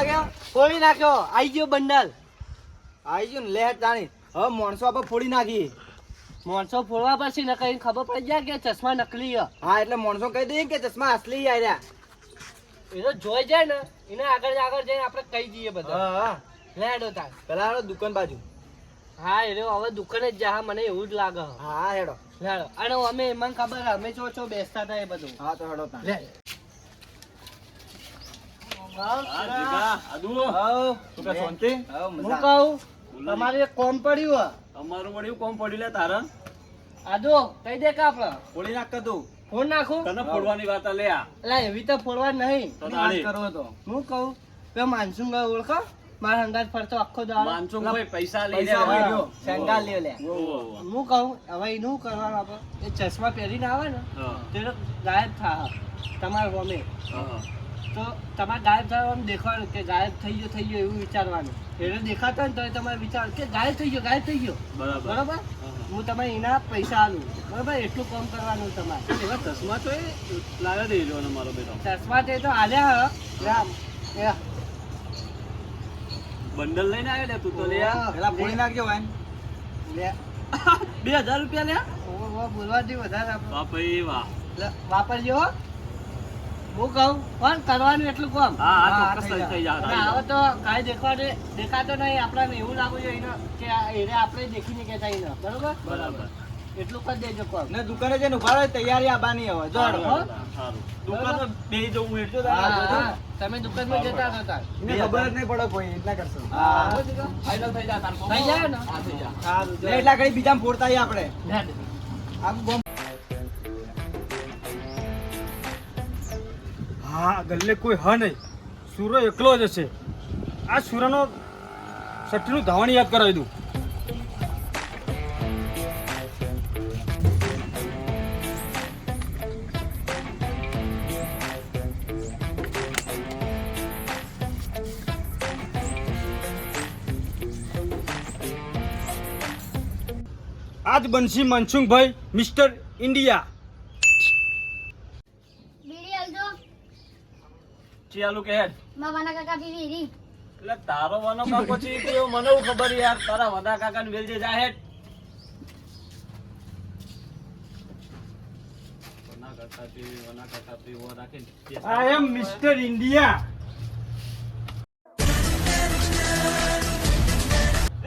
નાખ્યો આઈ ગયો બંડલ આઈ ગયો ને લે જાણી હવે માણસો આપણે ફોડી નાખી માણસો ફોડવા પછી ને કઈ ખબર પડી જાય કે ચશ્મા નકલી હા એટલે માણસો કહી દઈએ કે ચશ્મા અસલી આવ્યા એ તો જોઈ જાય ને એને આગળ જઈને આપણે કહી દઈએ બધા હા લેડો તાર પેલા દુકાન બાજુ હા એ હવે દુકાને જ જા મને એવું જ લાગે હા હેડો હેડો અને અમે મને ખબર અમે છો બેસતા હતા એ બધું હા તો હેડો તાર લે તમારે કોમ પડ્યું અમારું પડ્યું કોમ પડ્યું લે તારા આદો કઈ દે કે આપડે ફોડી નાખ તું ફોડ નાખું તને ફોડવાની વાત લે એટલે એવી તો ફોડવા નહીં કરો તો હું કહું કે માનસુંગ ઓળખો મારા હંગાત ફરતો આખો દાડો માનસુંગ ભાઈ પૈસા લઈને આવ્યો શંગા લે લે હું કહું હવે એનું કરવાનું આપણે એ ચશ્મા પહેરીને આવે ને તે ગાયબ થા તમારા ગમે તો તમારે ગાયબ થવાનું દેખવાનું કે ગાયબ થઈ ગયો એવું વિચારવાનું એને દેખાતા ને તો તમારે વિચાર કે ગાયબ થઈ ગયો બરાબર હું તમે એના પૈસા આલું બરાબર એટલું કામ કરવાનું તમારે એવા ચશ્મા તો એ લાવે દેજો મારો બેટો ચશ્મા તો એ તો આલ્યા બંડલ લઈને આવ્યો લે તું તો લે પેલા ફોડી નાખજો વાન લે 2000 રૂપિયા લે બોલવા દે વધારે બાપા વાહ વાપરજો હું કહું પણ કરવાનું એટલું કામ હા ચોક્કસ થઈ જાય હવે તો કાંઈ દેખાતો નહીં આપણને એવું લાગુ જોઈએ કે એને આપણે દેખીને કહેતા એને બરોબર એટલું કરી દેજો કામ ને દુકાને જઈને ઉભા રહો તૈયારી આબાની હવે જો દુકાનમાં બેહી જવું એટલું તમે દુકાનમાં જતા હતા ખબર જ નહીં પડે કોઈ એટલા કરશો ફાઇનલ થઈ જાય ને સારું એટલા કઈ બીજામાં ફોડતા આપણે આખું હા ગલ્લે કોઈ હ નહીં સુરો એકલો જ હશે આ સુરાનો સઠ્ઠીનું ધાવણ યાદ કરાવી દઉં આજ બનશી મનસુખભાઈ મિસ્ટર ઇન્ડિયા ચાલુ કે હેડ માવાના કાકા પીવી એટલે તારો વાનો કાકો છે કે મને ખબર યાર તારા વડા કાકા ને વેલજે જા હેડ વના કાકા પીવો રાખે આઈ એમ મિસ્ટર ઇન્ડિયા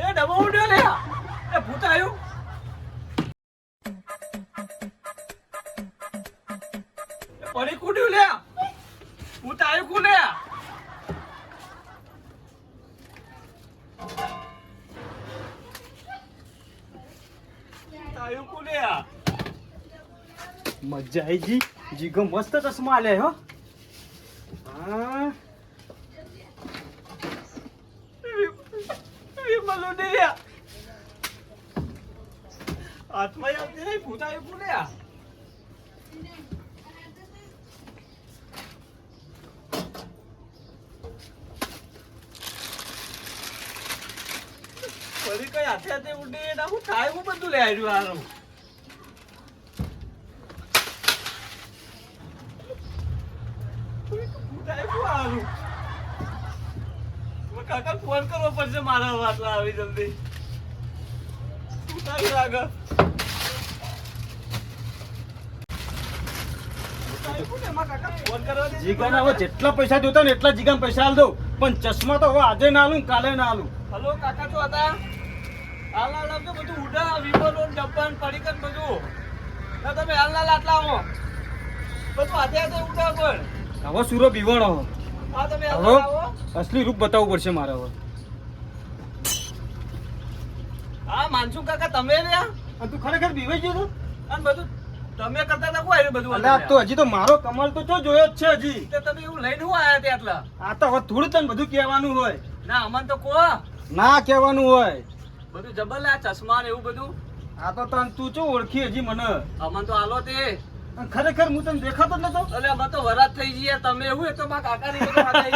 એ ડબો ઉડ્યો લે એ ભૂત આવ્યું પડી કુડ્યું લે ભૂત આવ્યું કોને આવ્યું કોને મજા આવી જી જીગો મસ્ત ચશ્મા આલે હો હા વિમલો ને હાથમાં આવતી નહીં ભૂત આવ્યું કોને ફરી કઈ હાથે ઉડે ના હું થાય હું બધું લે આવ્યું આનું કાકા ફોન કરવો પડશે મારા વાતલા આવી જલ્દી ઉતારી લાગે જીગાના હવે જેટલા પૈસા જોતા ને એટલા જીગાના પૈસા આલ દઉં પણ ચશ્મા તો હવે આજે ના આલું કાલે ના આલું હલો કાકા તો હતા હાલ આવજો બધું ઉડા વિમલો ડબ્બાન પડીકન બધું ના તમે હાલના લાટલા આવો બધું હાથે હાથે ઉડા પણ હવે સુરો બીવાણો હા તમે હવે હાલના આવો અસલી રૂપ બતાવવું પડશે મારે હવે હા માનસુ કાકા તમે રહ્યા અને તું ખરેખર બીવાઈ ગયો તો અને બધું તમે કરતા હતા કોઈ બધું અલ્યા તો હજી તો મારો કમલ તો જો જોયો જ છે હજી તો તમે એવું લઈને હું આયા ત્યાં આટલા આ તો હવે થોડું તને બધું કહેવાનું હોય ના અમન તો કો ના કહેવાનું હોય બધું જબર લે ચશ્મા ને એવું બધું આ તો તું ચો ઓળખી હજી મને અમન તો હાલો તે અને ખરેખર હું તને દેખાતો જ નતો એટલે અમે તો વરાત થઈ જઈએ તમે એવું એ તો મારા કાકાની બધું હાથે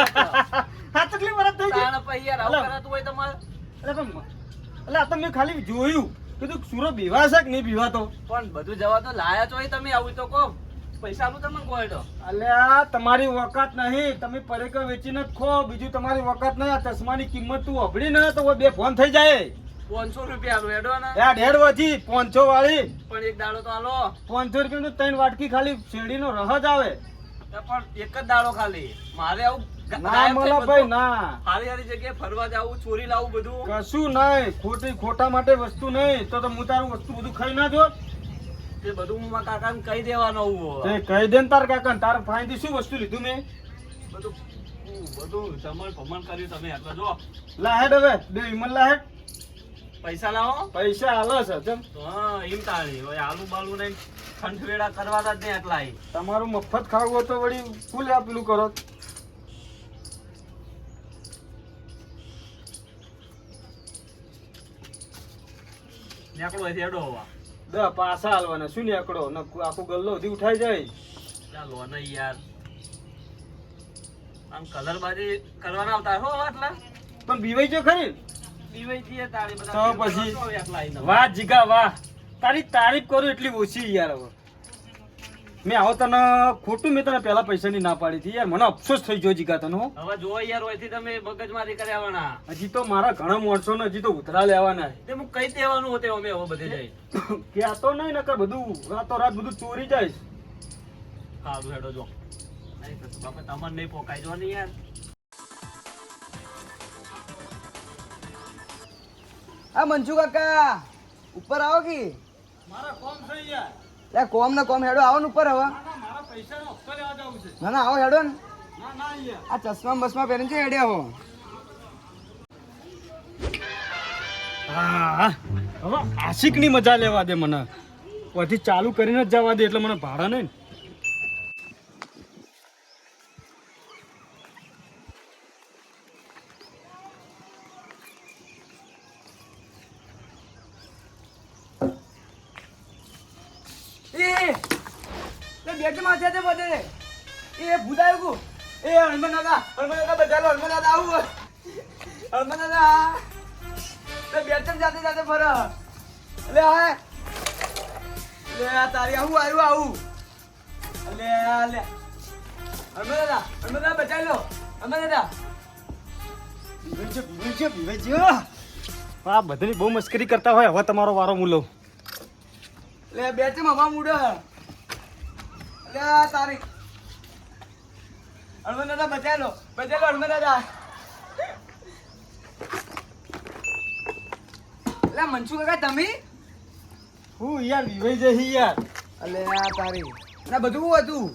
હા તકલીફ વરસ થઈ ગઈ તાણ પછી યાર આવું કરાતું હોય તમારે એટલે આ તો મેં ખાલી જોયું કીધું સુરો બીવા છે કે નહીં બીવાતો પણ બધું જવા તો લાયા છો તમે આવું તો કહો પૈસા આલું તમને કોઈ તો અલ્યા તમારી વખત નહીં, તમે પરેકર વેચીને જ ખો, બીજું તમારી વખત નહીં. આ ચશ્માની કિંમત તું અભડી ને તો બે ફોન થઈ જાય. 500 રૂપિયા આલું હેડો ને યાર ઢેર વધી 500 વાળી, પણ એક દાડો તો આલો 500 રૂપિયાનું 3 વાટકી ખાલી શેરડીનો રહ જ આવે. પણ એક જ દાડો ખાલી મારે આવું ના મળે ભાઈ ના, હારી હારી જગ્યાએ ફરવા જાવું, ચોરી લાવું બધું કશું નહીં. ખોટા માટે વસ્તુ નહીં તો હું તારું વસ્તુ બધું ખાઈ ના જો. તે બધું હું મારા કાકાને કહી દેવાનો તે કહી દે ને તાર કાકા, તાર ફાઈનથી શું વસ્તુ લીધું મેં? બધું જમણ ભમણ કર્યું તમે એટલે જો લાહેડ હવે બે વિમલ લાહેડ પૈસા લાવો. પૈસા હાલે છે જમ. હા એમ તાળી હવે આલુ બાલુ નહીં ખંઠવેડા કરવાના જ નહીં એટલા તમારું મફત ખાવું હોય તો વળી ફૂલ આપેલું કરો. નીકળો હેડો હોવા પાછા હાલવાના શું નીકળો આખો ગલ્લો સુધી ઉઠાઈ જાય. ચાલો ને યાર આમ કલર બાજી કરવાના આવતા હો આટલા પણ બીવાઈ જો ખરી પીવાઈ જઈએ તાળી તો બધા પછી એટલા વાહ જીગા વાહ, તારી તારીફ કરું એટલી ઓછી યાર. હવે મેં આવો તને ખોટું મેં તને પહેલા પૈસાની ના પાડી હતી યાર, મને અફસોસ થઈ ગયો જીગા તને. હવે જો યાર હોયથી તમે મગજમારી કર્યાવાના. હજી તો મારા ઘણા માણસો ને હજી તો ઉતરા લેવાના તે હું કઈ દેવાનું હોતે અમે હવે બધે જઈ ક્યાં તો નહીં નકર બધું રાતો રાત બધું ચોરી જાય. સારું હેડો જો નહીં તો બાપા તમને નહીં પોકાઈ જો ને યાર. આ મંજુ કાકા ઉપર આવો કે મારા કોમ થઈ યાર. લે કોમ ને કોમ હેડો આવો ને ઉપર હવે. મારા પૈસાનો હપ્તો લેવા જવું છે. ના આવો હેડો ને. ના યાર આ ચશ્મા બસમાં પહેરીને છે હેડ્યા હો. હા હવે આશિકની મજા લેવા દે મને, પછી ચાલુ કરીને જ જવા દે એટલે મને ભાડા નહીં. બેટ માં છે તે બધે એ ભૂદાયું કુ એ હનુમાન દાદા બચાલો હનુમાન દાદા આવું હનુમાન દાદા તે બેટ જાતે જાતે ફર લે આ લે આ તારી આવું લે લે હનુમાન દાદા બચાઈ લો હનુમાન દાદા બીવાઈ આ બધાની બહુ મસ્કરી કરતા હોય. હવે તમારો વારો હું લઉં. લે બેટ મમા મુડે લે તારી હનુમાન દાદા બચાઈ લો હનુમાન દાદા. લે મનસુ કાકા તમે હું યાર બીવાઈ જઈ યાર. અલે આ તારી ના બધું હતું.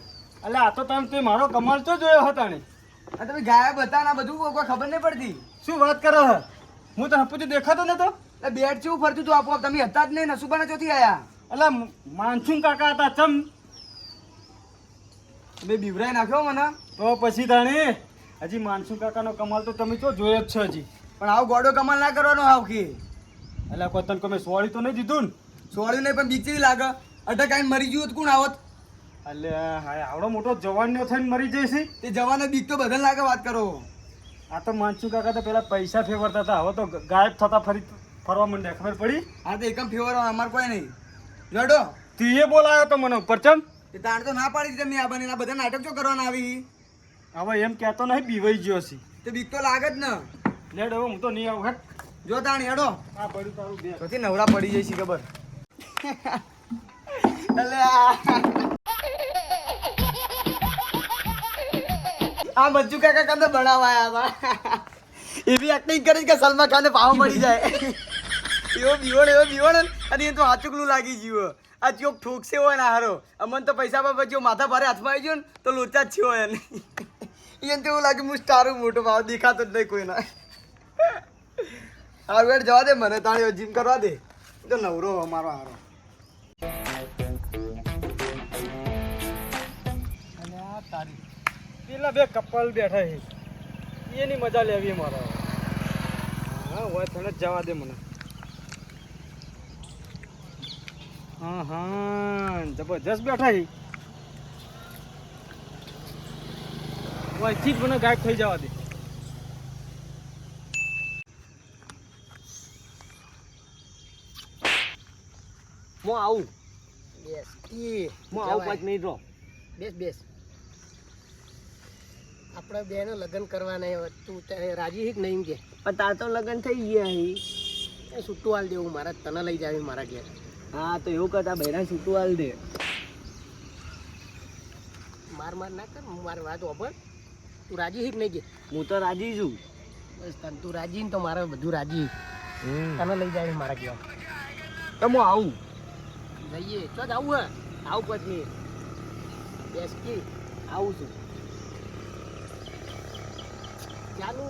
એટલે આ તો તમે તે મારો કમાલ તો જોયો હતા ને. આ તમે ગાયબ હતા ના બધું કોઈ ખબર નહીં પડતી. શું વાત કરો હે? હું તો હપું દેખાતો નતો. એટલે બેટ જેવું ફરતું હતું આપોઆપ તમે હતા જ નહીં નસુબાના ચોથી આયા. એટલે માનસું કાકા હતા ચમ. બે બીવરાઈ નાખ્યો મને. તો પછી તાણે હજી માનસું કાકાનો કમાલ તો તમે તો જોયો જ છે હજી. પણ આવો ગોડો કમાલ ના કરવાનો આવ કે એટલે કોઈ તને તમે સોળી તો નહીં દીધું ને? સોળ્યું નહીં પણ બીક જેવી લાગે. અટકાઈને મરી ગયું તો કોણ આવત? એટલે હા આવડો મોટો જવાનનો થઈને મરી જઈશ. તે જવાનો બીક તો બધાને લાગે વાત કરો. આ તો માનસું કાકા તો પેલા પૈસા ફેવરતા હતા, હવે તો ગાયબ થતા ફરવા માંડ્યા. ખબર પડી? હા તો એકમ ફેવર અમાર કોઈ નહીં. જોડો તીએ બોલાયો તો મને ઉપર ચમ. તે તાણ તો ના પાડી દીધી મેં આ બને બધા નાટક જો કરવાના આવી. હવે એમ કહેતો નહીં બીવાઈ ગયો છે. તે બીક તો લાગે જ ને. લેડ હવે હું તો નહીં આવું. હટ જો તાણ હેડો આ પડ્યું તારું બે. ચોથી નવરા પડી જઈ છે ખબર. આ બચ્ચુ કાકા કાંતો બનાવાયા હતા. એવી એક્ટિંગ કરી કે સલમાન ખાને પાવ મળી જાય. એવો બીવણ અને એ તો હાચુકલું લાગી ગયું. આ ચોક ઠોકશે હોય ને હારો અમન તો પૈસા પર પછી માથા ભારે હાથમાં આવી ગયો ને તો લોચા જ છે હોય એને. એને તો એવું લાગે હું સ્ટારું મોટો ભાવ દેખાતો જ નહીં કોઈના. હા વેટ જવા દે મને તાળી જીમ કરવા દે તો નવરો અમારો હારો. પેલા બે કપલ બેઠા છે એની મજા લેવી મારે. હા હોય તને જ જવા દે મને. હા જબરજસ્ત બેઠા છે. અહીંથી જ મને ગાયબ થઈ જવા દે. હું આવું હું આવું પાંચ નહીં રહો. બેસ બેસ. આપણે બેને લગ્ન કરવાના હવે તું રાજી હિક નહીં કે પણ તાર તો લગ્ન થઈ ગયા હી એ છૂટું હાલ દેવું મારા તને લઈ જાવી મારા ઘેર. હા તો એવું કરતા બહેરા છૂટું હાલ દે. માર માર ના કર મારી વાત ઓપર. તું રાજી હિક નહીં કે હું તો રાજી છું. બસ તને તું રાજી ને તો મારે બધું રાજી. તને લઈ જાવી મારા ઘેર. તો હું આવું જઈએ તો જ આવું હે આવું પછી બેસ કી આવું છું ચાલુ.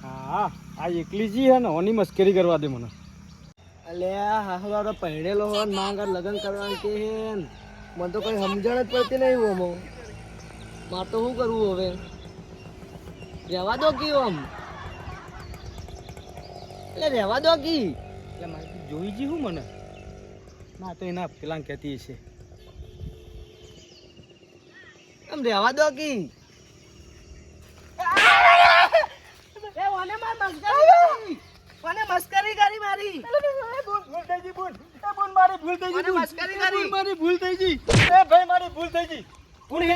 હા આ એકલી જી હે ને ઓની મસ્કરી કરવા દે મને. અલ્યા હાહલા તો પહેરેલો હોય ને માંગ લગ્ન કરવાનું કે હે ને. મને તો કઈ સમજણ જ પડતી નહીં ઓમો. મારે તો શું કરવું હવે? રહેવા દો કી ઓમ એટલે રહેવા દો કી એટલે મારે જોઈ જી હું મને ના તો એના પેલા કહેતી છે એમ રહેવા દો કી. એ ઓને માર મસ્કરી કરી મારી. ભૂલ થઈ ગઈ બોલ. એ બોલ મારી ભૂલ થઈ ગઈ. મસ્કરી કરી મારી ભૂલ થઈ ગઈ. એ ભાઈ મારી ભૂલ થઈ ગઈ. કોણ હે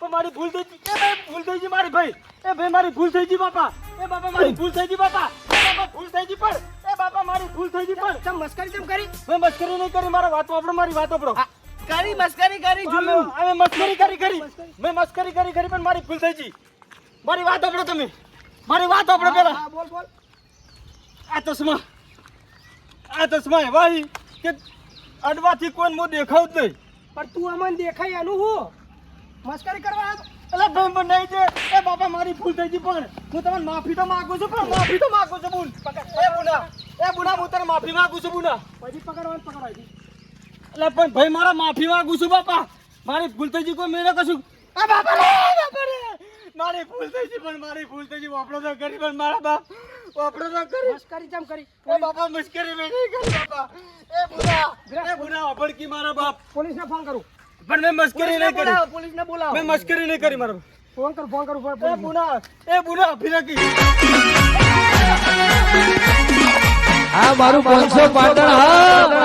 પણ મારી ભૂલ થઈ ગઈ. એ ભાઈ ભૂલ થઈ ગઈ મારી ભાઈ. એ ભાઈ મારી ભૂલ થઈ ગઈ બાપા. એ બાપા મારી ભૂલ થઈ ગઈ બાપા. એ બાપા ભૂલ થઈ ગઈ પણ. એ બાપા મારી ભૂલ થઈ ગઈ પણ. ચમ મસ્કરી ચમ કરી? મેં મસ્કરી નહીં કરી. મારા વાત વાપરો મારી વાત વાપરો. કરી મસ્કરી કરી જોયું. અમે મસ્કરી કરી. મેં મસ્કરી કરી પણ મારી ભૂલ થઈ ગઈ. મારી વાત વાપરો તમે. મારી વાત વાપરો પેલા. હા બોલ બોલ. આ ચશ્મા એવા હી કે અડવાથી કોઈ મો દેખાવ જ નહીં. પણ તું અમને દેખાય એનું હું મસ્કરી કરવા આવ્યો? એટલે ભાઈ પણ નહીં છે. એ બાપા મારી ભૂલ થઈ ગઈ પણ હું તમને માફી તો માંગુ છું બોલ. એ બુના હું તને માફી માંગુ છું બુના. પછી પકડવાનું પકડાય છે. એટલે પણ ભાઈ મારા માફી માંગુ છું બાપા. મારી ભૂલ થઈ ગઈ કોઈ મેં કશું. એ બાપા રે મારી ભૂલ થઈ ગઈ પણ મારી ભૂલ થઈ ગઈ. વાપરો તો કરી પણ મારા બાપ વાપરો તો કરી. મસ્કરી ચમ કરી? એ બાપા મસ્કરી મેં નહીં કરી બાપા. એ બુના અભડકી મારા બાપ. પોલીસને ફોન કરું. પણ મેં મસ્કરી નહીં કરી. પોલીસને બોલાવો. મેં મસ્કરી નહીં કરી મારા ફોન કરું એ બુના ફિરકી. આ મારું 500 પાટણ હા.